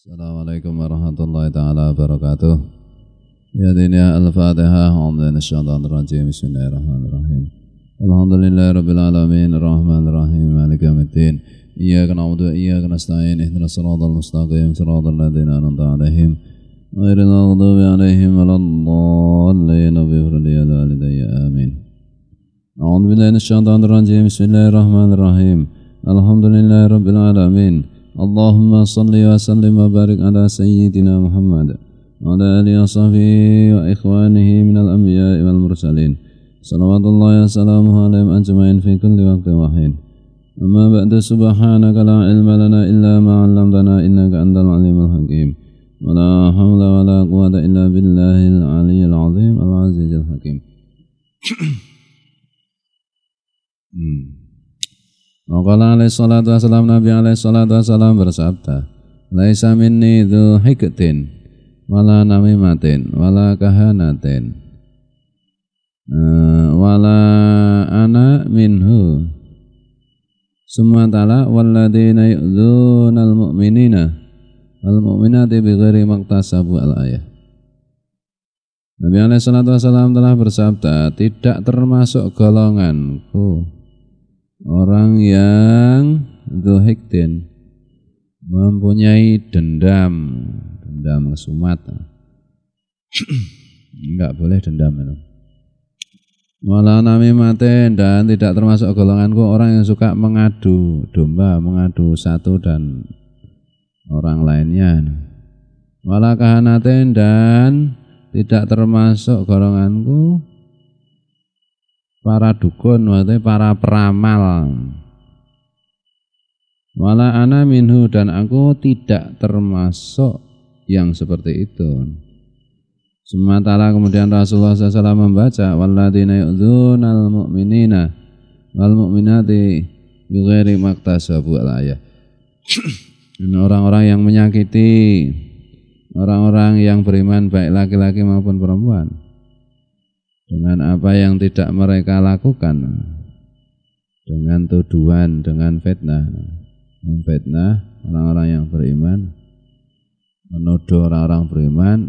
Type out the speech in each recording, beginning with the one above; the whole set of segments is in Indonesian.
Assalamualaikum warahmatullahi taala wabarakatuh. Ya dini al-Fatihah. Alhamdulillah syaitanir rajim. Bismillahirrahmanirrahim. Alhamdulillahi rabbil alamin arrahmanir rahim maliki yaumiddin. Iyyaka na'budu wa iyyaka nasta'in. Ihdinas siratal mustaqim siratal ladzina an'amta 'alaihim ghairil maghdubi 'alaihim waladdallin. Amin. A'udzu billahi minasyaitonir rajim. Bismillahirrahmanirrahim. Alhamdulillahi rabbil alamin. Allahumma salli wa sallim wa barik ala sayyidina Muhammad wa ala alihi wa sahbihi wa ikhwanihi minal anbiya'i wal mursalin. Salawatullahi wa salamuhu alaihim ajma'in fi kulli waqtin wa hin. Amma ba'du, subhanaka la ilma lana illa ma 'allamtana innaka antal alimul hakim. Wa la hawla wa la quwwata illa billahil aliyyil azim al-azizil hakim. Maqala alaihi salatu wassalam, Nabi alaihi salatu wassalam bersabda, laisa minni dzu hiktin wala namimatin wala kahanatin wala ana minhu summa ta'ala walladzina yu'dzunal mu'minina wal mu'minati bighairi maktasabu al-ayah. Nabi alaihi salatu wassalam telah bersabda, tidak termasuk golonganku orang yang dzuhiktin, mempunyai dendam kesumat. Enggak boleh dendam itu. Wala namimatin, dan tidak termasuk golonganku orang yang suka mengadu domba, mengadu satu dan orang lainnya. Wala kahanatin, dan tidak termasuk golonganku para dukun, maksudnya para peramal. Wala ana minhu, dan aku tidak termasuk yang seperti itu. Sementara kemudian Rasulullah SAW membaca walladzina yu'dzunal mu'minina wal mu'minati bighairi maktasabu al-ayah. Orang-orang yang menyakiti orang-orang yang beriman, baik laki-laki maupun perempuan, dengan apa yang tidak mereka lakukan, dengan tuduhan, dengan fitnah, memfitnah orang-orang yang beriman, menuduh orang-orang beriman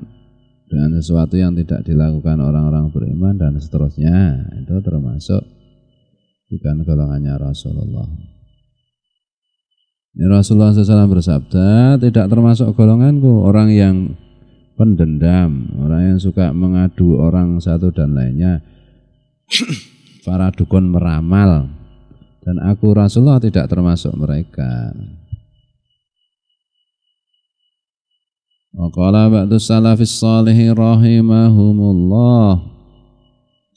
dengan sesuatu yang tidak dilakukan orang-orang beriman dan seterusnya. Itu termasuk bukan golongannya Rasulullah. Rasulullah SAW bersabda, tidak termasuk golonganku orang yang pendendam, orang yang suka mengadu orang satu dan lainnya, para dukun meramal, dan aku Rasulullah tidak termasuk mereka. Wa qala ba'du salafis salihin rahimahumullah,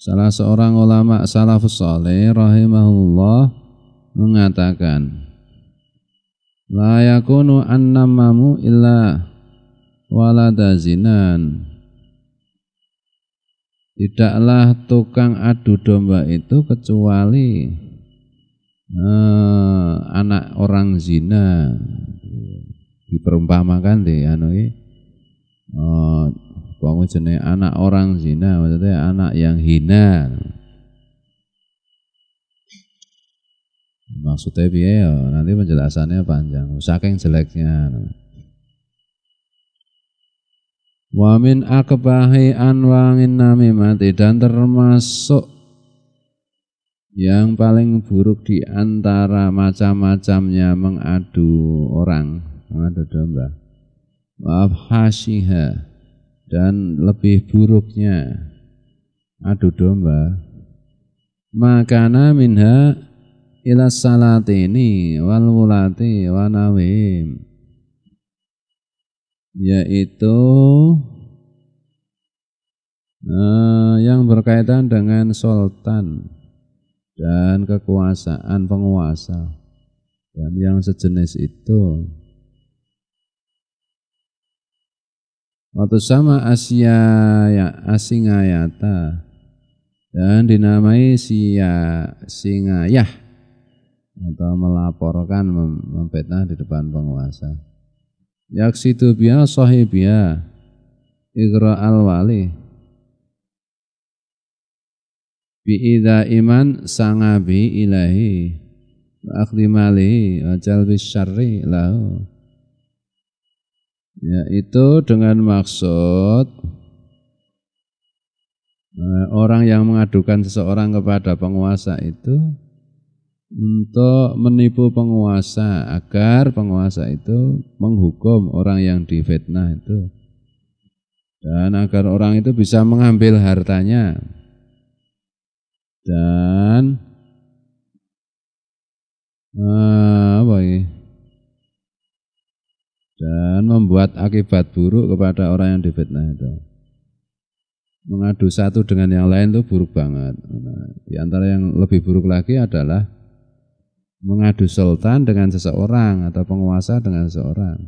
salah seorang ulama salafus salih rahimahumullah mengatakan, la yakunu annamamu illa walada zinan, tidaklah tukang adu domba itu kecuali anak orang zina. Diperumpamakan di jenenge anak orang zina, maksudnya anak yang hina. Maksudnya piye ya, nanti penjelasannya panjang, saking jeleknya. Wa min akbahi anwa'in namimati, dan termasuk yang paling buruk di antara macam-macamnya mengadu orang, mengadu domba. Wa abhashiha, dan lebih buruknya adu domba, makana minha ila salatini wal mulati wa nawim, yaitu yang berkaitan dengan sultan dan kekuasaan penguasa dan yang sejenis itu. Waktu sama asingayata, dan dinamai singayah atau melaporkan, memfitnah di depan penguasa. Yaksidu biya sahibiya igra al-wali bi'idha iman sangabi ilahi wa akhdimalihi wa jalbis syarri lahu, Yaitu dengan maksud orang yang mengadukan seseorang kepada penguasa itu untuk menipu penguasa agar penguasa itu menghukum orang yang difitnah itu, dan agar orang itu bisa mengambil hartanya dan dan membuat akibat buruk kepada orang yang difitnah itu. Mengadu satu dengan yang lain itu buruk banget. Nah, di antara yang lebih buruk lagi adalah mengadu sultan dengan seseorang atau penguasa dengan seseorang.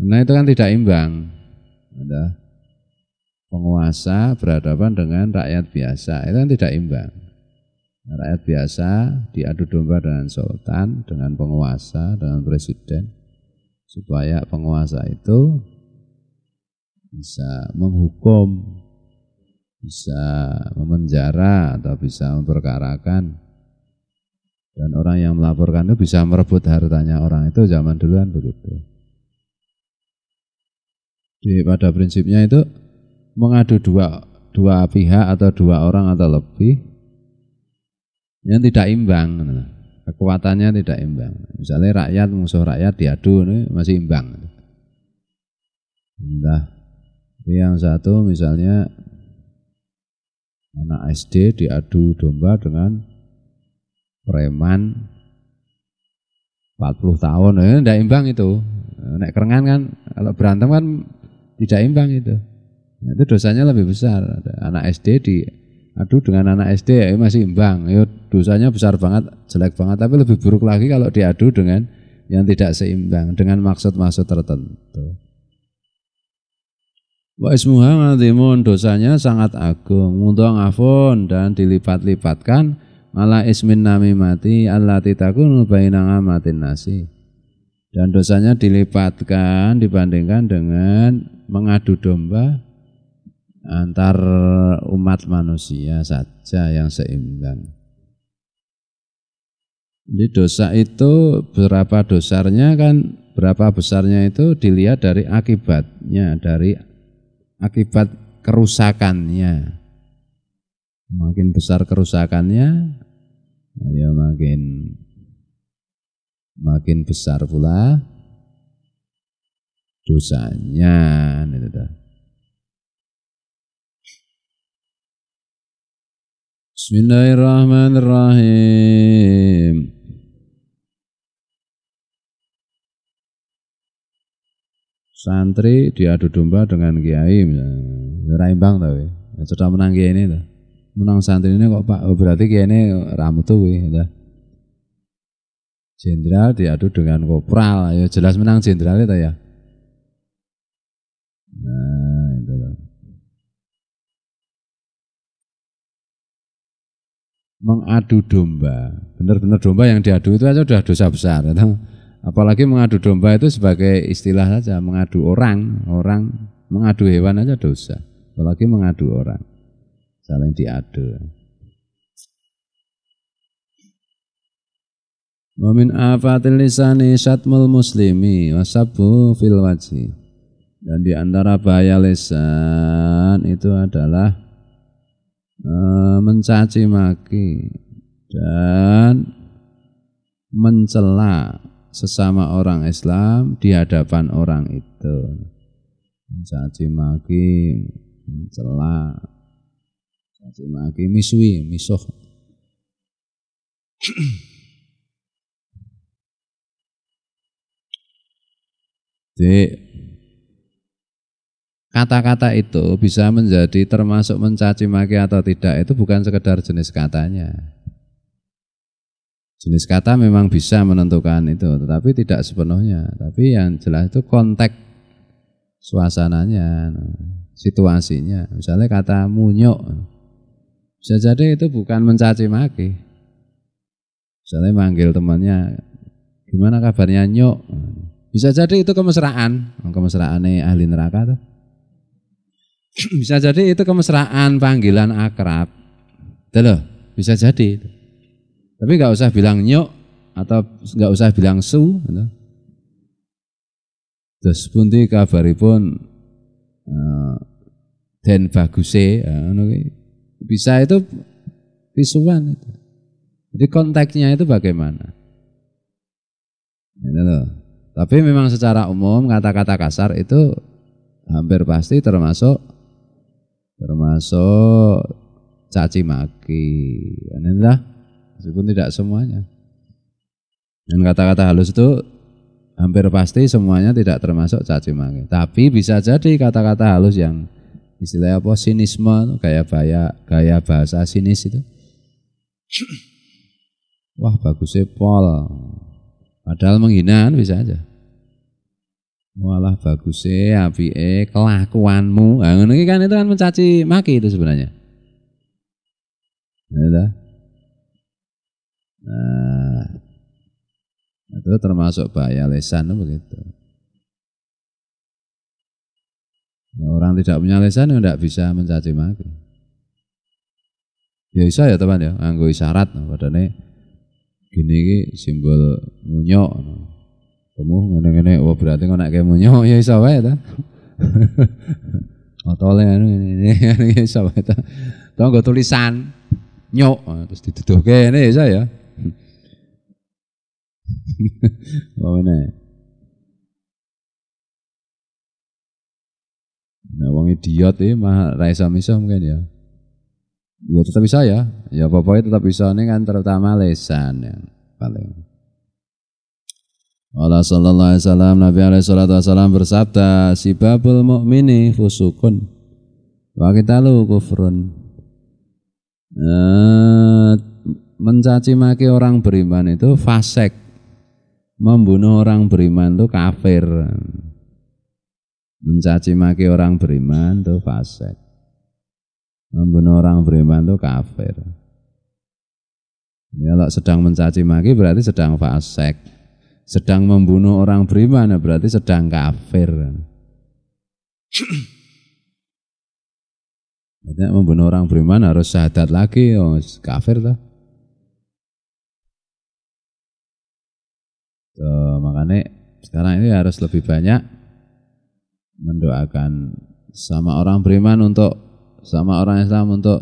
Nah itu kan tidak imbang. Ada penguasa berhadapan dengan rakyat biasa, itu kan tidak imbang. Rakyat biasa diadu domba dengan sultan, dengan penguasa, dengan presiden, supaya penguasa itu bisa menghukum, bisa memenjara atau bisa memperkarakan, dan orang yang melaporkan itu bisa merebut hartanya orang itu. Zaman duluan begitu. Pada prinsipnya itu mengadu dua pihak atau dua orang atau lebih yang tidak imbang, kekuatannya tidak imbang. Misalnya rakyat musuh rakyat diadu, ini masih imbang. Nah, yang satu misalnya anak SD diadu domba dengan preman 40 tahun, tidak imbang itu. Nek kerengan kan, kalau berantem kan tidak imbang itu. Nah, itu dosanya lebih besar. Anak SD diadu dengan anak SD masih imbang, dosanya besar banget, jelek banget. Tapi lebih buruk lagi kalau diadu dengan yang tidak seimbang, dengan maksud-maksud tertentu. Wa ismuha ngazimun, dosanya sangat agung, mudha'afun, dan dilipat-lipatkan ala ismin namimati allati takunu baina amatin nasi. Dan dosanya dilipatkan dibandingkan dengan mengadu domba antar umat manusia saja yang seimbang. Jadi dosa itu berapa besarnya itu dilihat dari akibatnya, dari akibat kerusakannya. Makin besar kerusakannya, ya makin besar pula dosanya. Bismillahirrahmanirrahim. Santri diadu domba dengan kiai, ora imbang ta we. Sudah menang kiai ini ta. Menang santri ini kok Pak, berarti kiai ini ra metu we ta. Jenderal diadu dengan kopral, ya jelas menang jenderal itu ya. Nah, itu loh. Mengadu domba, benar-benar domba yang diadu itu aja sudah dosa besar. Gitu. Apalagi mengadu domba itu sebagai istilah saja, mengadu orang mengadu hewan aja dosa. Apalagi mengadu orang, saling diadu. Wa min afatil lisani syatmul muslimi wasabbu fil wajhi. Dan di antara bahaya lisan itu adalah mencaci maki dan mencela sesama orang Islam di hadapan orang itu. Mencaci maki, mencela, mencaci maki, misuh. Jadi kata-kata itu bisa menjadi termasuk mencaci maki atau tidak, itu bukan sekedar jenis katanya. Jenis kata memang bisa menentukan itu, tetapi tidak sepenuhnya. Tapi yang jelas itu konteks suasananya, situasinya. Misalnya kata munyuk, bisa jadi itu bukan mencaci maki. Misalnya manggil temannya, gimana kabarnya nyuk? Bisa jadi itu kemesraan, kemesraannya ahli neraka tuh. Bisa jadi itu kemesraan, panggilan akrab. Itu loh, bisa jadi itu. Tapi nggak usah bilang nyok atau nggak usah bilang su, gitu. Terus pundi kabaripun den baguse bisa itu visuan itu. Jadi konteksnya itu bagaimana? Gitu loh. Tapi memang secara umum kata-kata kasar itu hampir pasti termasuk caci maki. Inilah meskipun tidak semuanya. Dan kata-kata halus itu hampir pasti semuanya tidak termasuk caci maki. Tapi bisa jadi kata-kata halus yang istilahnya apa sinisme, gaya bahasa sinis itu. Wah bagusnya pol. Padahal menghina bisa aja. Walah bagusnya apike kelakuanmu. Nah, ini kan itu kan mencaci maki itu sebenarnya. Nah, itu termasuk bahaya lisan begitu. Orang tidak punya lisan tidak bisa mencaci maki. Ya bisa ya teman ya, nganggo isyarat padane gini iki simbol munyok. Kamu ngene-ngene oh berarti kok nek munyok ya iso wae ta. Otole anu ngene iso wae ta. Tonggo tulisan nyok terus diduduhke ngene iso ya. Mana? Nah, wong idiot ini mah ra iso miso mungkin ya. Ya tetap bisa ya. Ya pokoknya tetap bisa ini kan terutama lisan yang paling. Allah sallallahu alaihi wasallam Nabi alaihi salatu wasallam bersabda sibabul mu'mini fusukun wa qitalu kufrun. Mencaci maki orang beriman itu fasik. Membunuh orang beriman itu kafir. Mencaci maki orang beriman itu fasik. Membunuh orang beriman itu kafir. Ya, kalau sedang mencaci maki berarti sedang fasik. Sedang membunuh orang beriman berarti sedang kafir. Jadi membunuh orang beriman harus syahadat lagi, oh, kafir lah. Makanya sekarang ini harus lebih banyak mendoakan sama orang beriman untuk sama orang Islam untuk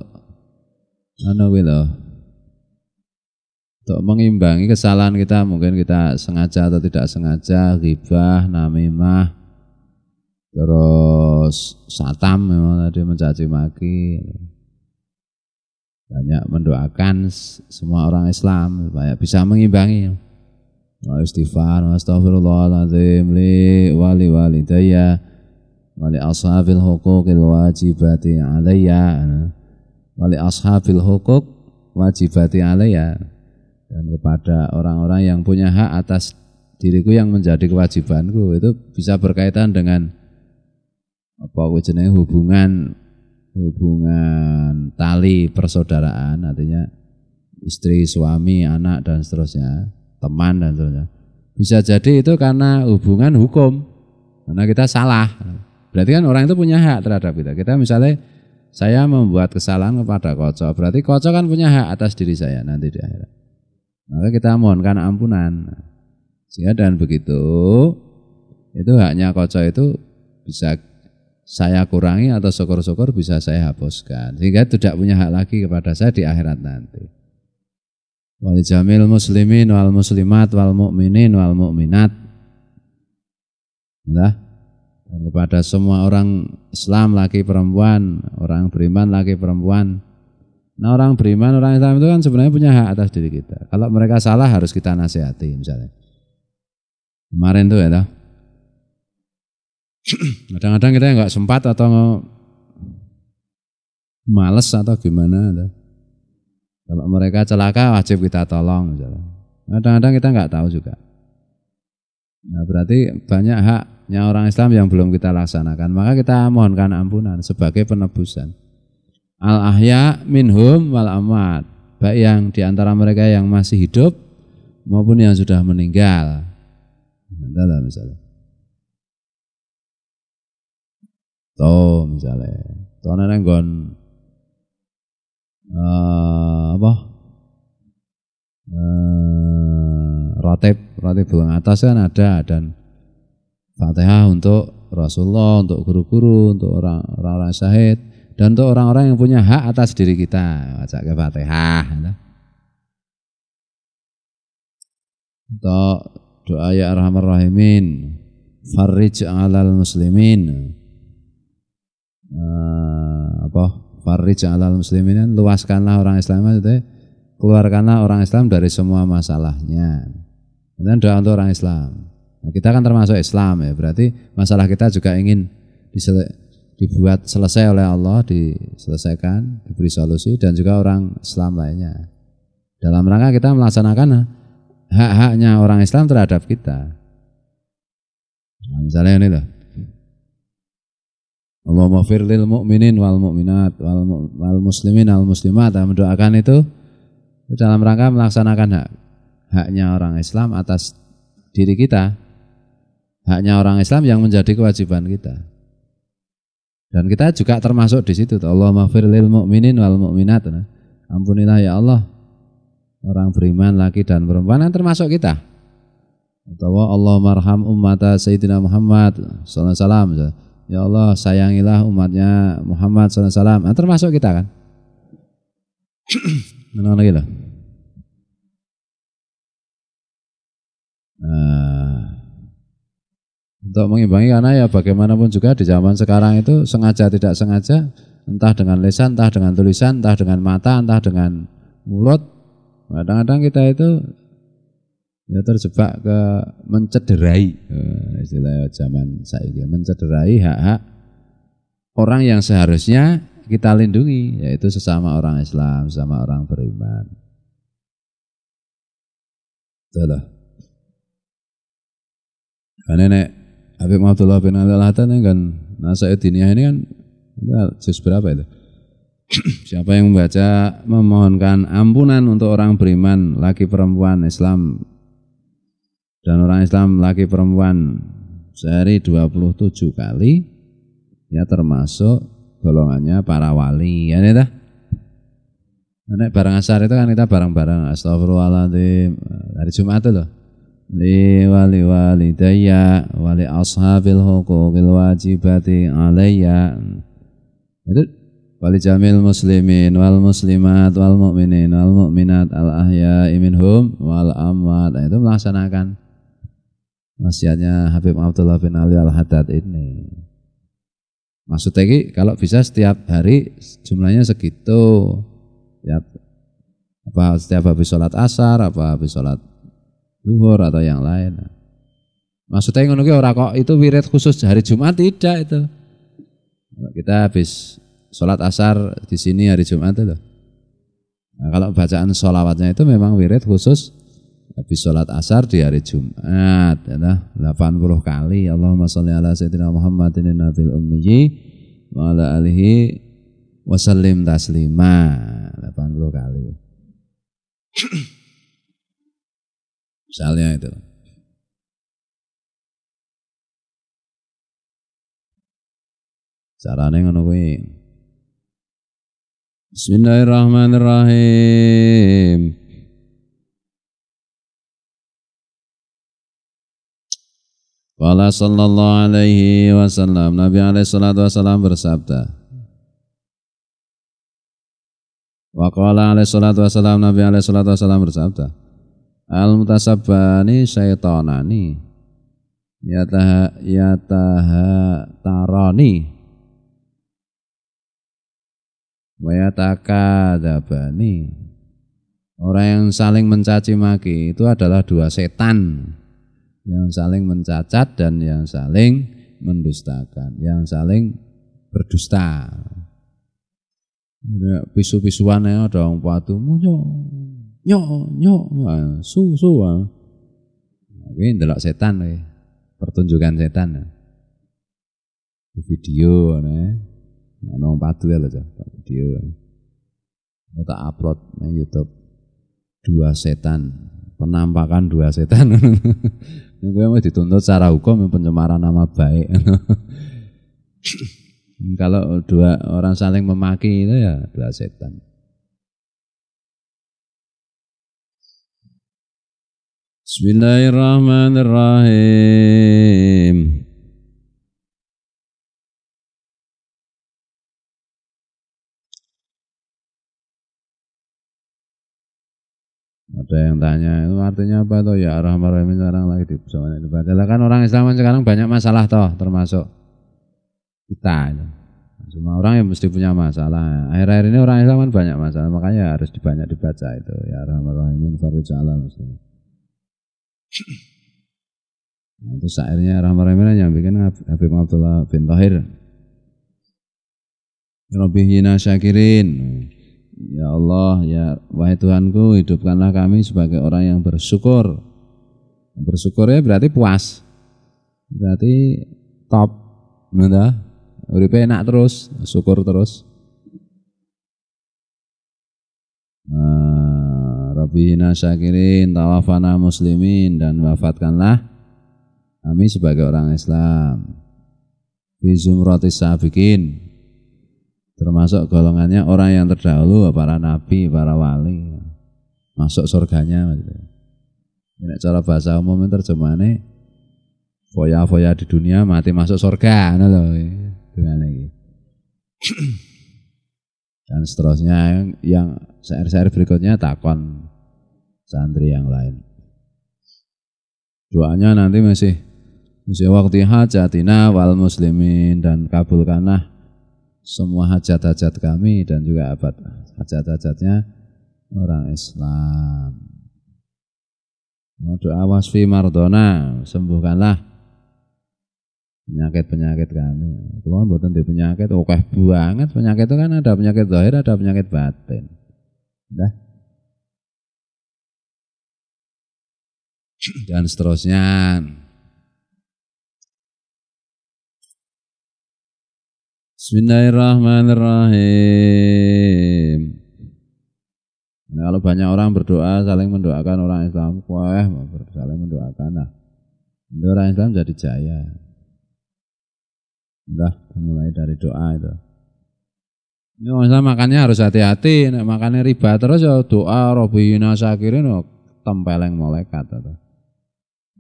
untuk mengimbangi kesalahan kita, mungkin kita sengaja atau tidak sengaja ghibah, namimah, terus satam memang tadi mencaci maki. Banyak mendoakan semua orang Islam supaya bisa mengimbangi. Wa istighfar wa astaghfirullahaladzim li wali walidayya wali ashabil huquqil wajibati alayya wali ashabil huquq wajibati alayya, dan kepada orang-orang yang punya hak atas diriku yang menjadi kewajibanku. Itu bisa berkaitan dengan apa jenenge hubungan tali persaudaraan, artinya istri, suami, anak dan seterusnya, teman dan seterusnya. Bisa jadi itu karena hubungan hukum, karena kita salah. Berarti kan orang itu punya hak terhadap kita. Kita misalnya saya membuat kesalahan kepada Koco, berarti Koco kan punya hak atas diri saya nanti di akhirat. Maka kita mohonkan ampunan. Sehingga dan begitu itu haknya Koco itu bisa saya kurangi atau syukur-syukur bisa saya hapuskan. Sehingga tidak punya hak lagi kepada saya di akhirat nanti. Wal jamil muslimin wal muslimat wal mu'minin wal mu'minat. Nah, dan kepada semua orang Islam laki perempuan, orang beriman laki perempuan. Nah, orang beriman, orang Islam itu kan sebenarnya punya hak atas diri kita. Kalau mereka salah harus kita nasihati misalnya. Kemarin tuh ya, kadang-kadang kita nggak sempat atau males atau gimana. Kalau mereka celaka wajib kita tolong misalnya. Kadang-kadang kita nggak tahu juga. Nah, berarti banyak haknya orang Islam yang belum kita laksanakan. Maka kita mohonkan ampunan sebagai penebusan. Al-ahya minhum wal amwat, baik yang diantara mereka yang masih hidup maupun yang sudah meninggal. Nah, misalnya. Toh misalnya, toh nenggon rotib belum atas kan ada, dan Fatihah untuk Rasulullah, untuk guru-guru, untuk orang-orang syahid, dan untuk orang-orang yang punya hak atas diri kita. Baca ke Fatihah. Untuk doa ya arhamar rahimin, farij 'alal muslimin. Farij 'alal muslimin, luaskanlah orang Islam, maksudnya keluarkanlah orang Islam dari semua masalahnya. Dan doa untuk orang Islam. Nah, kita kan termasuk Islam ya, berarti masalah kita juga ingin dibuat selesai oleh Allah, diselesaikan, diberi solusi, dan juga orang Islam lainnya. Dalam rangka kita melaksanakan hak-haknya orang Islam terhadap kita. Nah, misalnya ini loh. Allahumma fir lil mu'minin wal mu'minat wal muslimin wal muslimat. Mendoakan itu dalam rangka melaksanakan haknya orang Islam atas diri kita. Haknya orang Islam yang menjadi kewajiban kita. Dan kita juga termasuk di situ. Allahumma fir lil mu'minin wal mu'minat. Ampunilah ya Allah orang beriman laki dan perempuan, yang termasuk kita. Atau Allahumma arham ummata Sayyidina Muhammad sallallahu alaihi wasallam. Ya Allah sayangilah umatnya Muhammad sallallahu alaihi wasallam. Nah, termasuk kita kan. Menang lagi loh. Untuk mengimbangi, karena ya bagaimanapun juga di zaman sekarang itu sengaja tidak sengaja, entah dengan lisan, entah dengan tulisan, entah dengan mata, entah dengan mulut, kadang-kadang kita itu ya terjebak ke mencederai, istilah zaman saiki, mencederai hak-hak orang yang seharusnya kita lindungi, yaitu sesama orang Islam, sesama orang beriman. Itulah. Karena nek Habib Abdullah bin Ali Al-Haddad kan Nasaid Diniyah ini kan juz berapa itu? Siapa yang membaca memohonkan ampunan untuk orang beriman laki perempuan Islam dan orang Islam laki perempuan sehari 27 kali, ya termasuk golongannya para wali. Ya nih dah. Nek bareng asar itu kan kita bareng-bareng astagfirullahaladzim hari Jumat itu loh. Li wali walidayya wali ashabil huquqil wajibati alayya. Itu wali jamil muslimin wal muslimat wal mu'minin wal mu'minat al ahya'i minhum wal amwat. Itu melaksanakan wasiatnya Habib Abdullah bin Ali Al-Haddad ini. Maksudnya ini kalau bisa setiap hari jumlahnya segitu. Ya, apa setiap habis sholat asar, apa habis sholat zuhur atau yang lain. Maksudnya ngono ki ora kok itu wirid khusus hari Jumat, tidak itu. Kita habis sholat asar di sini hari Jumat itu loh. Nah, kalau bacaan sholawatnya itu memang wirid khusus habis sholat asar di hari Jumat, ya, 80 kali. Allahumma sholli ala sayyidina Muhammadin nabil ummi wa ala alihi wasallim taslima, 80 kali. Misalnya itu. Carane ngono kuwi. Bismillahirrahmanirrahim. Qala sallallahu alaihi wasallam, Nabi alaihi salatu wasallam bersabda. Wa qala alaihi salatu wasallam, Nabi alaihi salatu wasallam bersabda. Al-mutasabbani syaitanani yataha tarani wa yatakadzabani. Orang yang saling mencaci maki itu adalah dua setan, yang saling mencacat dan yang saling mendustakan, yang saling berdusta. Pisu-pisuan ya ada wong patumu nyok su ini ndelok setan we. Pertunjukan setan di video nong padu ya loh video kita upload di YouTube, dua setan, penampakan dua setan. Ini gue mau dituntut secara hukum pencemaran nama baik. Kalau dua orang saling memaki itu ya dua setan. Bismillahirrahmanirrahim. Ada yang tanya, itu artinya apa toh? Ya Ar-Rahman Ar-Rahim sekarang lagi dibaca. Kan orang Islam sekarang banyak masalah toh, termasuk kita. Semua orang yang mesti punya masalah. Akhir-akhir ini orang Islam kan banyak masalah, makanya harus banyak dibaca itu. Ya Ar-Rahman Ar-Rahim farij ala muslim. Nah, itu syairnya Ar-Rahman Ar-Rahim yang bikin Habib Abdullah bin Tahir. Rabbihina syakirin. Ya Allah, ya wahai Tuhanku, hidupkanlah kami sebagai orang yang bersyukur. Bersyukur ya berarti puas. Berarti top. Benar? Uripe enak terus, syukur terus. Rabbihina syakirin, tawafana muslimin, dan wafatkanlah kami sebagai orang Islam. Fi zumratis sabiqin, termasuk golongannya orang yang terdahulu, para nabi, para wali, masuk surganya. Ini cara bahasa umum terjemahannya foya-foya di dunia, mati masuk surga. Dengan ini. Dan seterusnya yang syair-syair berikutnya takon santri yang lain. Doanya nanti masih waktu hajatina wal muslimin, dan kabulkanlah semua hajat-hajat kami dan juga hajat-hajatnya orang Islam. Doa wasfi mardona, sembuhkanlah penyakit-penyakit kami. Kalau mboten di penyakit, akeh banget penyakit itu kan, ada penyakit zahir, ada penyakit batin. Dah. Dan seterusnya. Bismillahirrahmanirrahim. Nah, kalau banyak orang berdoa saling mendoakan orang Islam, saling mendoakan. Nah, orang Islam jadi jaya. Udah mulai dari doa itu. Ini orang Islam makannya harus hati-hati. Nek makannya riba terus ya doa Rabbihina syakirin, tempeleng malaikat.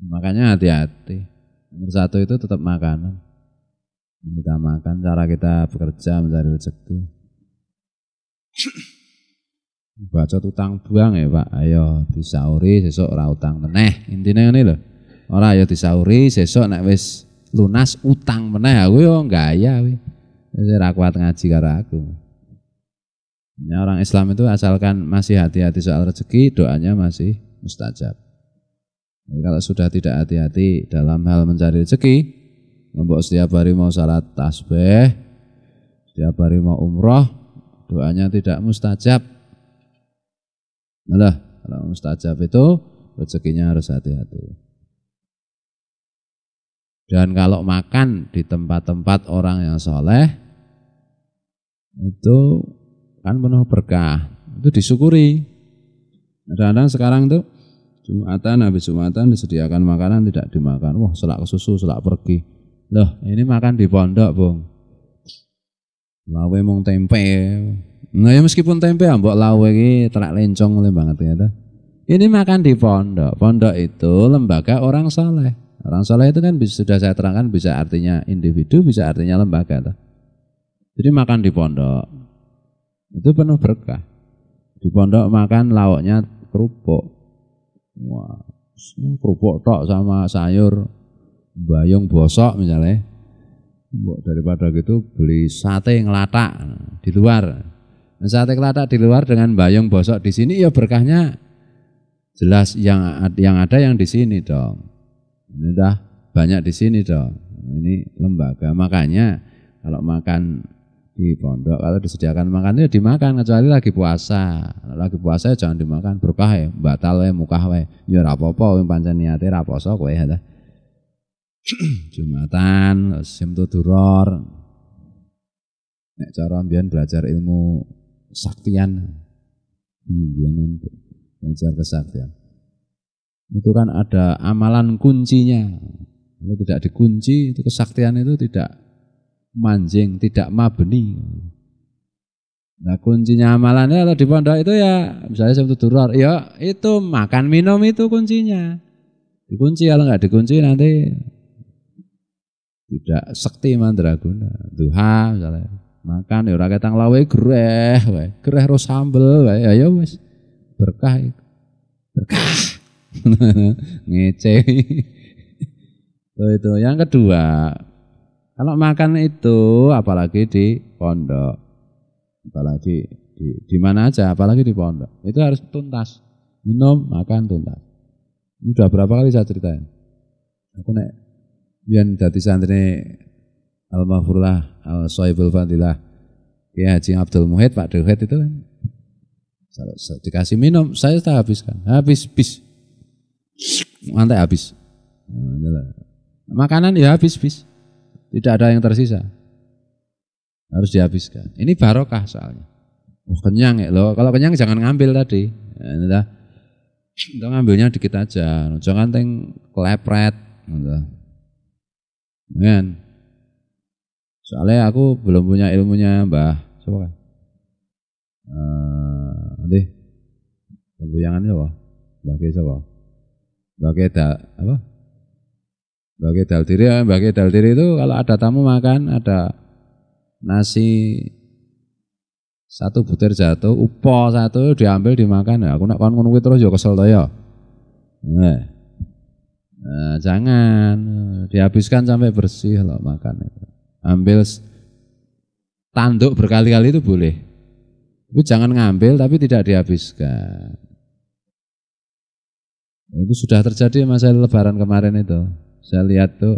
Makanya hati-hati. Nomor satu itu tetap makanan. Kita makan, cara kita bekerja mencari rezeki. Baca utang buang ya Pak. Ayo disauri sesuk ora utang meneh. Intine ngene lho. Ora ayo disauri sesuk nek wis lunas utang meneh. Aku yo gaya kuwi. Wis ora kuat ngaji karo aku. Ya, orang Islam itu asalkan masih hati-hati soal rezeki, doanya masih mustajab. Jadi, kalau sudah tidak hati-hati dalam hal mencari rezeki, mbok setiap hari mau salat tasbih, setiap hari mau umroh, doanya tidak mustajab. Malah kalau mustajab itu rezekinya harus hati-hati. Dan kalau makan di tempat-tempat orang yang soleh, itu kan penuh berkah, itu disyukuri. Kadang-kadang sekarang tuh Jumatan, habis Jumatan disediakan makanan tidak dimakan. Wah, selak kesusu, selak pergi. Loh, ini makan di pondok, Bung. Lawe mung tempe. Nah, ya meskipun tempe mbok lawe iki terak lencong oleh banget ya. Ini makan di pondok. Pondok itu lembaga orang soleh. Orang soleh itu kan sudah saya terangkan bisa artinya individu, bisa artinya lembaga. Jadi makan di pondok itu penuh berkah. Di pondok makan lauknya kerupuk. Wah, kerupuk tok sama sayur. Bayung bosok misalnya, daripada gitu beli sate ngelatak di luar. Nah, sate ngelatak di luar dengan bayung bosok di sini ya berkahnya jelas yang ada yang di sini dong. Ini dah banyak di sini dong. Ini lembaga, makanya kalau makan di pondok, kalau disediakan makan itu dimakan, kecuali lagi puasa. Kalau lagi puasa ya jangan dimakan, berkah ya, batal ya, mukah ya. Ya ora apa-apa wong pancen niate ra poso kowe ya. Jumatan, simtu duror. Nek cara mbiyen belajar ilmu saktian. Belajar kesaktian. Itu kan ada amalan kuncinya. Kalau tidak dikunci, itu kesaktian itu tidak manjing, tidak mabeni. Nah, kuncinya amalannya kalau di pondok itu ya misalnya simtu duror, ya itu makan minum itu kuncinya. Dikunci, kalau nggak dikunci nanti tidak sekti mandraguna. Duha misalnya makan ya ora ketang lawe greh ro sambel wae ya wis berkah itu. Berkah. Ngece. Itu yang kedua, kalau makan itu apalagi di pondok, apalagi di mana aja, apalagi di pondok, itu harus tuntas. Minum, makan tuntas. Ini udah berapa kali saya ceritain. Aku nek biyen dadi santri Al-Mahfurlah Al-Sohibul Fadilah Kiai Haji Abdul Muhid, Pak Duhid itu kan kalau dikasih minum saya tak habiskan, habis mantai habis. Makanan ya habis, tidak ada yang tersisa, harus dihabiskan. Ini barokah soalnya. Kenyang ya loh, kalau kenyang jangan ngambil tadi. Kita ngambilnya dikit aja, jangan teng kelepret. Kan? Soalnya aku belum punya ilmunya Mbah. Coba kan? Nanti yang apa? Bagi siapa? Bagi apa? Bagi daldiri, bagi daldiri itu kalau ada tamu makan, ada nasi satu butir jatuh, upo satu diambil dimakan. Ya, aku nak kon ngono terus ya kesel to ya. Nah, jangan dihabiskan sampai bersih loh makan itu. Ambil tanduk berkali-kali itu boleh. Tapi jangan ngambil tapi tidak dihabiskan. Itu sudah terjadi masa lebaran kemarin itu. Saya lihat tuh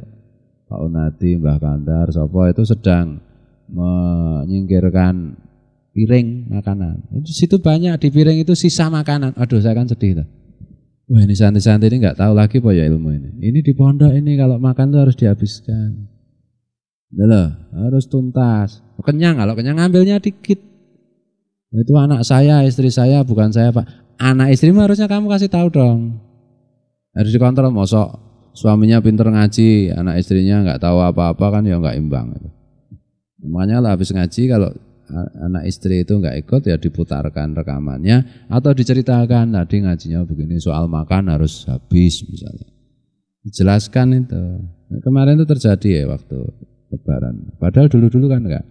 Pak Unadi, Mbah Kandar, Sopo itu sedang menyingkirkan piring makanan. Di situ banyak di piring itu sisa makanan. Aduh, saya kan sedih tuh. Wah, ini santri-santri ini nggak tahu lagi apa ya ilmu ini. Ini di pondok ini kalau makan tuh harus dihabiskan. Loh, harus tuntas. Kenyang, kalau kenyang ngambilnya dikit. Itu anak saya, istri saya, bukan saya Pak. Anak istrimu harusnya kamu kasih tahu dong. Harus dikontrol, mosok suaminya pinter ngaji, anak istrinya nggak tahu apa-apa kan ya nggak imbang. Makanya lah habis ngaji kalau anak istri itu nggak ikut ya diputarkan rekamannya atau diceritakan tadi ngajinya begini soal makan harus habis misalnya. Dijelaskan itu. Kemarin itu terjadi ya waktu lebaran. Padahal dulu-dulu kan enggak.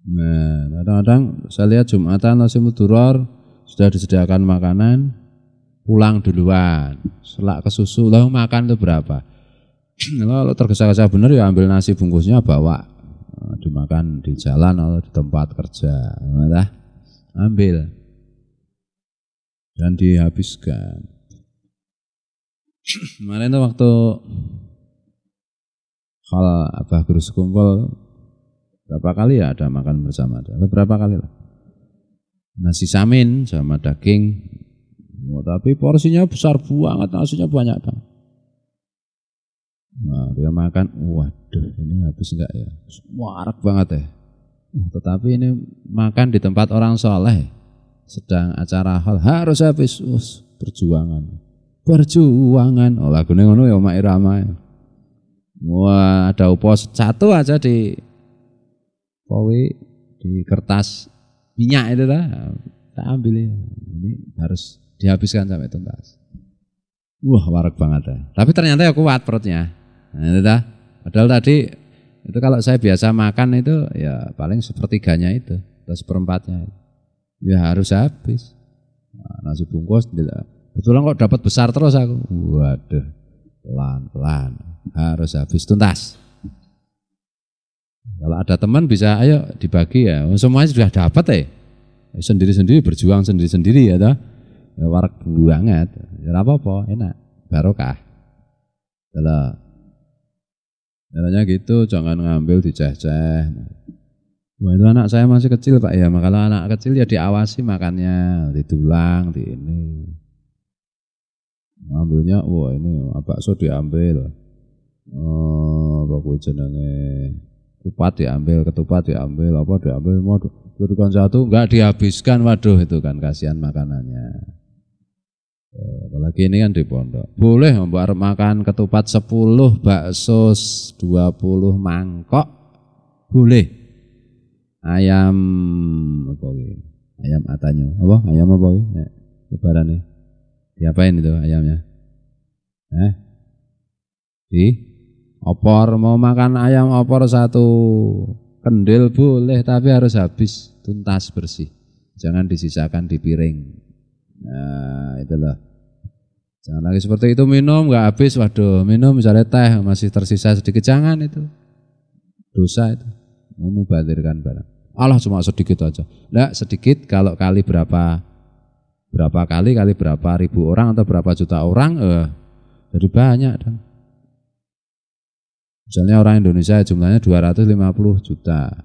Nah, kadang-kadang saya lihat Jumatan nasi muduror sudah disediakan makanan, pulang duluan, selak ke susu, lalu makan itu berapa? Kalau tergesa-gesa benar ya ambil nasi bungkusnya bawa, dimakan di jalan atau di tempat kerja, malah ambil dan dihabiskan. Kemarin itu waktu kalau Abah Guru Sekumpul berapa kali ya ada makan bersama, ada berapa kali lah nasi samin sama daging. Tapi porsinya besar banget, nasinya banyak banget. Nah, dia makan, waduh ini habis enggak ya? Warak banget ya. Tetapi ini makan di tempat orang soleh, sedang acara hal harus habis. Perjuangan. Oh lagunya ngono ya Mak Irama. Wah ada upos satu aja di kowe di kertas minyak itu lah, tak ambil ya. Ini harus dihabiskan sampai tuntas. Wah warak banget ya. Tapi ternyata ya kuat perutnya. Nah, itu dah. Padahal tadi itu kalau saya biasa makan itu ya paling sepertiganya itu atau seperempatnya. Ya harus habis. Nah, nasi bungkus betulan kok dapat besar terus aku. Waduh, pelan-pelan harus habis tuntas. Kalau ada teman bisa ayo dibagi ya. Semuanya sudah dapat ya. Sendiri-sendiri berjuang sendiri-sendiri ya toh. Ya warak banget. Ya apa-apa, enak. Barokah. Kalau caranya gitu, jangan ngambil diceh-ceh. Wah itu anak saya masih kecil Pak ya. Kalau anak kecil ya diawasi makannya, ditulang, di ini. Ngambilnya, wah ini bakso diambil. Apa jenenge kupat diambil, ketupat diambil, apa diambil, mau diberikan satu, enggak dihabiskan, waduh itu kan kasihan makanannya. Apalagi ini kan di pondok. Boleh membuat makan ketupat 10, bakso 20 mangkok. Boleh. Ayam apa ini? Ayam atanyo. Apa? Ayam apa ini? Lebaran nih. Diapain itu ayamnya? Di opor, mau makan ayam opor 1 kendil boleh, tapi harus habis tuntas bersih. Jangan disisakan di piring. Nah, itulah. Jangan lagi seperti itu, minum nggak habis, waduh, minum misalnya teh masih tersisa sedikit, jangan itu. Dosa itu. Memubadirkan barang. Allah cuma sedikit aja. Enggak, sedikit kalau kali berapa kali berapa ribu orang atau berapa juta orang, jadi banyak dong. Misalnya orang Indonesia jumlahnya 250 juta.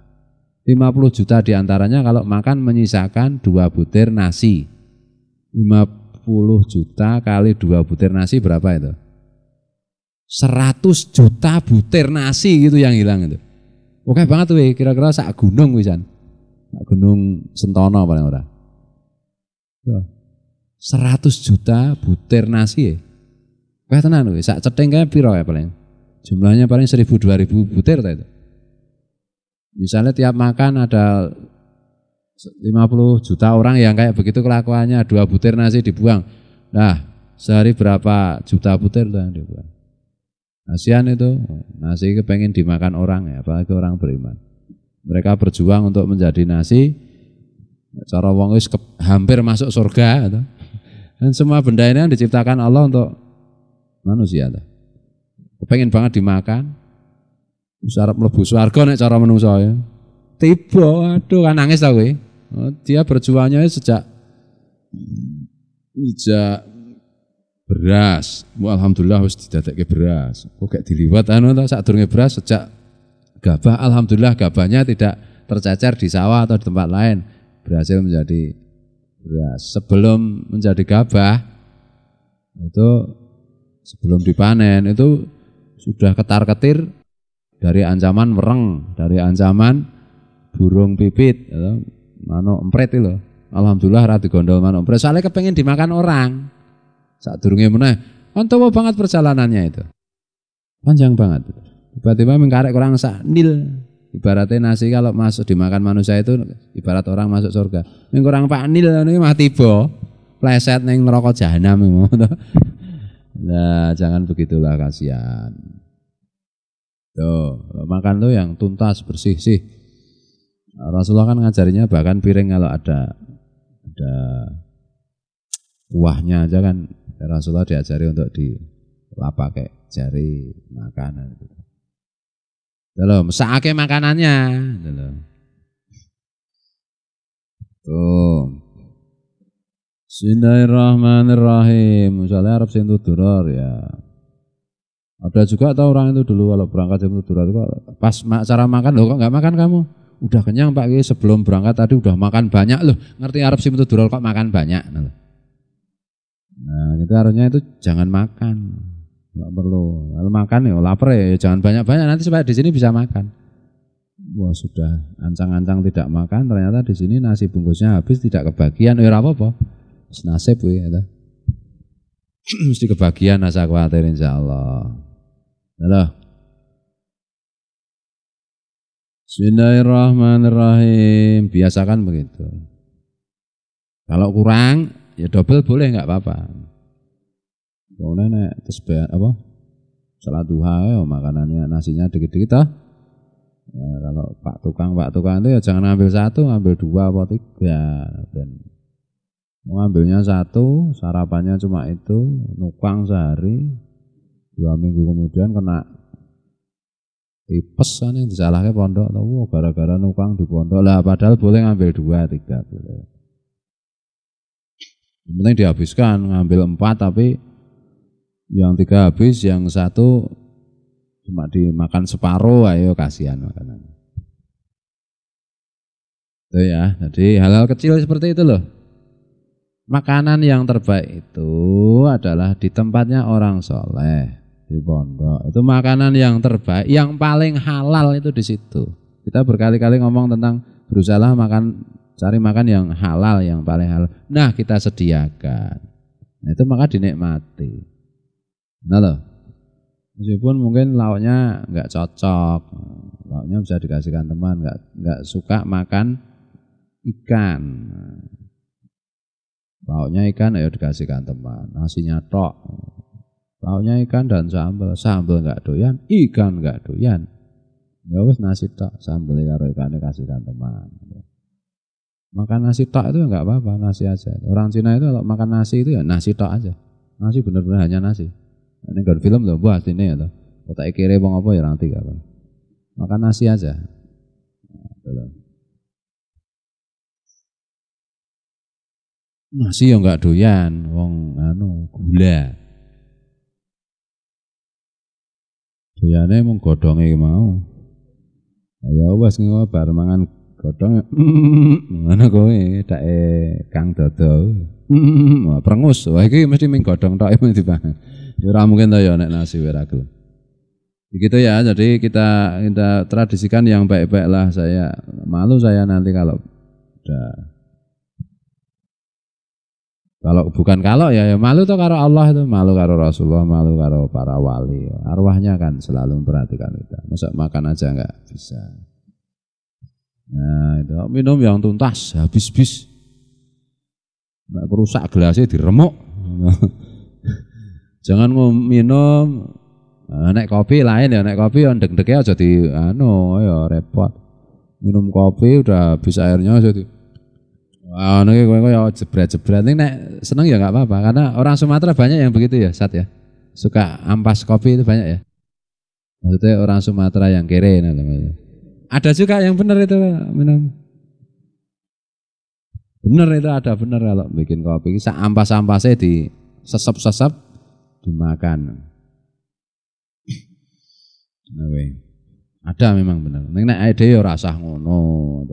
50 juta diantaranya kalau makan menyisakan 2 butir nasi. 50 juta kali 2 butir nasi berapa itu? 100 juta butir nasi gitu yang hilang itu. Oke banget tuh, kira-kira sak gunung wisan. Sak gunung Sentono paling ora. 100 juta butir nasi ya. Oke tenan tuh, sak cething kae piro ya paling? Jumlahnya paling 1000-2000 butir itu. Misalnya tiap makan ada 50 juta orang yang kayak begitu kelakuannya, 2 butir nasi dibuang. Nah, sehari berapa juta butir tuh yang dibuang. Kasihan itu, nasi kepengen dimakan orang ya, apalagi orang beriman. Mereka berjuang untuk menjadi nasi, cara wong wis hampir masuk surga gitu. Dan semua benda ini yang diciptakan Allah untuk manusia tuh. Kepengen banget dimakan, harap mlebu swarga nek cara menungso ya. Tiba, aduh kan nangis tau kowe. Dia berjuangnya sejak beras. Alhamdulillah wis didadekke beras. Kok gak diliwat anu ta sadurunge beras sejak gabah, alhamdulillah gabahnya tidak tercecer di sawah atau di tempat lain. Berhasil menjadi beras. Sebelum menjadi gabah itu sebelum dipanen itu sudah ketar-ketir dari ancaman wereng, dari ancaman burung pipit, manuk empret itu. Alhamdulillah ra digondol manuk empret. Soalnya kepengen dimakan orang. Sadurunge meneh, antawa banget perjalanannya itu. Panjang banget. Tiba-tiba mengkarek kurang sak nil. Ibaratnya nasi kalau masuk dimakan manusia itu ibarat orang masuk surga. Ning kurang pak nil niku mah tiba. Pleset ning neraka jahanam ngono. Nah, jangan begitulah, kasihan. Tuh, makan tuh yang tuntas, bersih sih. Rasulullah kan ngajarinya bahkan piring kalau ada kuahnya aja kan Rasulullah diajari untuk dilap pakai jari makanan gitu. Dalam mesake makanannya, dalam. Tuh. Bismillahirrahmanirrahim. Misalnya Arab sentuh duror ya. Ada juga tahu orang itu dulu kalau berangkat sentuh duror itu pas cara makan loh kok nggak makan kamu? Udah kenyang Pak, sebelum berangkat tadi udah makan banyak loh. Ngerti Arab sentuh duror kok makan banyak? Nah, itu harusnya itu jangan makan. Nggak perlu. Kalau makan ya lapar ya jangan banyak-banyak nanti supaya di sini bisa makan. Wah sudah ancang-ancang tidak makan, ternyata di sini nasi bungkusnya habis tidak kebagian. Ya apa-apa. Nasib ya, mesti kebagian asa khawatir insyaallah. Halo. Bismillahirrahmanirrahim. Biasakan begitu. Kalau kurang ya double boleh nggak apa-apa. Boleh nek tasbih apa? Salat duha ya makanannya nasinya dikit-dikit ah. Nah, kalau Pak Tukang itu ya jangan ambil satu, ambil 2 atau 3 dan mengambilnya 1, sarapannya cuma itu, nukang sehari, 2 minggu kemudian kena tipes kan yang disalahnya pondok, tahu gara-gara nukang di pondok lah, padahal boleh ngambil 2, 3 boleh. Yang penting dihabiskan, ngambil 4 tapi yang 3 habis, yang 1 cuma dimakan separuh, ayo kasihan makanannya. Itu ya, jadi hal-hal kecil seperti itu loh. Makanan yang terbaik itu adalah di tempatnya orang soleh di pondok. Itu makanan yang terbaik, yang paling halal itu di situ. Kita berkali-kali ngomong tentang berusaha cari makan yang halal, yang paling halal. Nah kita sediakan. Nah, itu maka dinikmati. Nah loh, meskipun mungkin lauknya nggak cocok, lauknya bisa dikasihkan teman, nggak suka makan ikan. Lauknya ikan ayo dikasihkan teman, nasinya tok. Lauknya ikan dan sambal enggak doyan, ikan enggak doyan. Ya wis nasi tok, sambal karo ikane kasihkan teman. Makan nasi tok itu enggak apa-apa, nasi aja. Orang Cina itu kalau makan nasi itu ya nasi tok aja. Nasi benar-benar hanya nasi. Ini kan film tuh, buah sini ya tuh. Otak kiri bang apa ya nanti kalau. Makan nasi aja. Nasi ya enggak doyan, wong gula. Doyane mung godhonge mau. Ya wis bar mangan godhong ngono kowe dake Kang Dodo. Prengus. Wah iki mesti ming godhong tok mesti dipangan. Ya ora mungkin to ya nek nasi ora gelem. Begitu ya, jadi kita tradisikan yang baik-baik lah. Saya malu saya nanti kalau bukan ya malu tuh karo Allah itu, malu karo Rasulullah, malu karo para wali. Arwahnya kan selalu memperhatikan kita. Masa makan aja enggak bisa. Nah itu minum yang tuntas, habis-habis. Nggak perusak gelasnya diremuk. Jangan minum. Nek kopi lain ya, nek kopi yang deg-degnya aja di ya repot. Minum kopi udah habis airnya jadi. Wah, nek kowe ya jebret-jebret. Nek seneng ya enggak apa-apa karena orang Sumatera banyak yang begitu ya, Sat ya. Suka ampas kopi itu banyak ya. Maksudnya orang Sumatera yang kere namanya. Ada juga yang benar itu minum. Benar itu ada benar kalau bikin kopi. Ampas-ampasnya di sesep-sesep dimakan. Oke. Ada memang benar. Nek ide ya rasah ngono.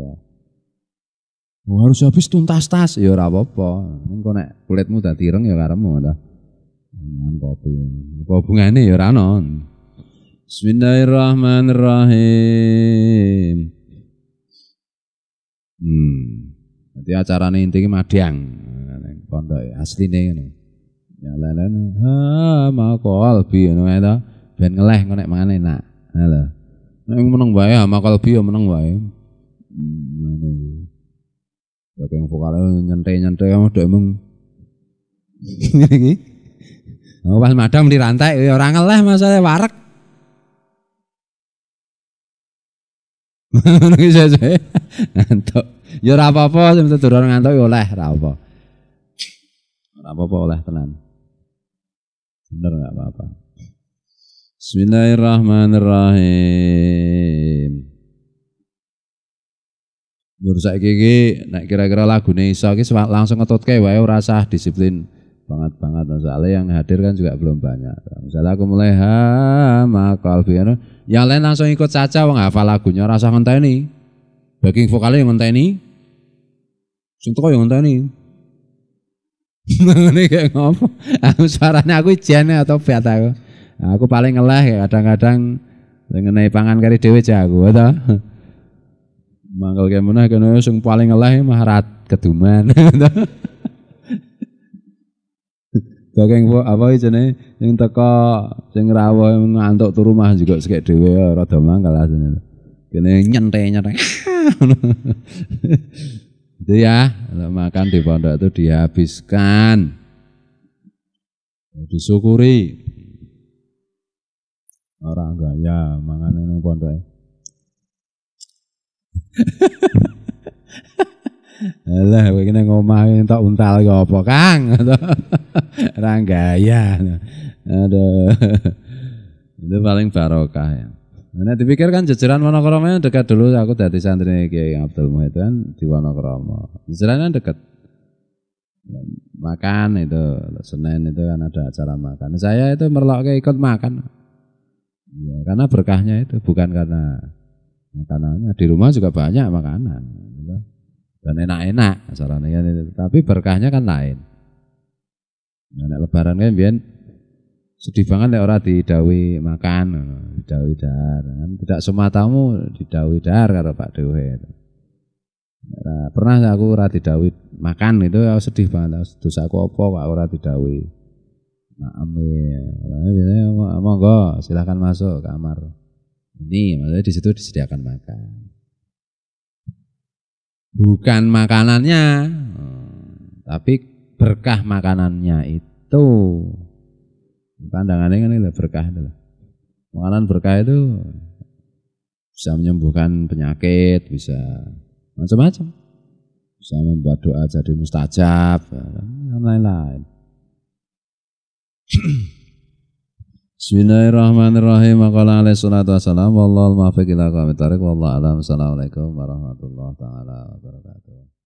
Harus habis tuntas tas ya ora apa-apa. Engko nek kulitmu dadi ireng ya karepmu ta. Kopi. Apa hubungane ya ora ono. Bismillahirrahmanirrahim. Nanti acarane inti ki Madyang. Pondok asline ngono. Ya lain maqal bi ngono ae ta. Ben ngeleh engko nek mangan enak. Lho. Nek meneng wae sama kalbi ya meneng wae. Bagian vokale nyentai-nyentai mau ndek emang. Iki. Pas madam dirantai ya ora ngeleh masale wareg. Ngono iki sesuk. Ngantuk. Ya ora apa-apa, sing durung ngantuk ya oleh ora apa. Ora apa-apa oleh tenan. Bener enggak apa-apa. Bismillahirrahmanirrahim. Menurut saya iki nek kira-kira lagune iso iki langsung ngetutke wae ora usah disiplin banget. Soalnya yang hadir kan juga belum banyak. Misalnya aku mulai makal yang lain langsung ikut saja wong hafal lagunya ora usah ngenteni. Backing vokalnya yang ngenteni. Sing teko yang ngenteni. Ngene kayak ngopo? Aku suarane aku ijen atau beat aku. Aku paling ngeleh kadang-kadang ngenai pangan kari dhewe jago ta. Mangkel kemana kene sing paling ngeleh maharat keduman. Daging apa jenenge sing teko sing rawuh ngantuk turu mah juga sekek dhewe rada mangkel asine. Kene nyentek. Itu ya, makan di pondok itu dihabiskan. Disyukuri. Orang gaya mangan ning pondok. Alah kowe kene ngomah entuk untal iki apa, Kang? Ora gaya. Aduh. Itu paling barokah ya. Nah dipikir kan jajaran Wonokromo dekat dulu aku dadi santri Kiai Abdul Muhyidd kan di Wonokromo. Jajaran dekat. Makan itu Senin itu kan ada acara makan. Saya itu merloke ikut makan. Ya, karena berkahnya itu bukan karena makanannya. Di rumah juga banyak makanan gitu. Dan enak-enak acaranya kan itu. Tapi berkahnya kan lain. Nah, lebaran kan biyen sedih banget nek ora didhawuhi makan, didhawuhi dahar. Kan tidak semua tamu didhawuhi dahar karo Pak Dewe. Nah, pernah aku ora didhawuhi makan itu aku sedih banget. Dosaku apa kok ora didhawuhi. Nah, biasanya monggo silahkan masuk kamar. Ini maksudnya di situ disediakan makan. Bukan makanannya, tapi berkah makanannya itu. Pandangannya kan itu berkah itu. Makanan berkah itu bisa menyembuhkan penyakit, bisa macam-macam. bisa membuat doa jadi mustajab, dan lain-lain. Bismillahirrahmanirrahim. Maqala alaihi salatu wassalam. Wallahul muwaffiq ila aqwamit thoriq. Wallahu a'lam. Assalamualaikum warahmatullahi taala wabarakatuh.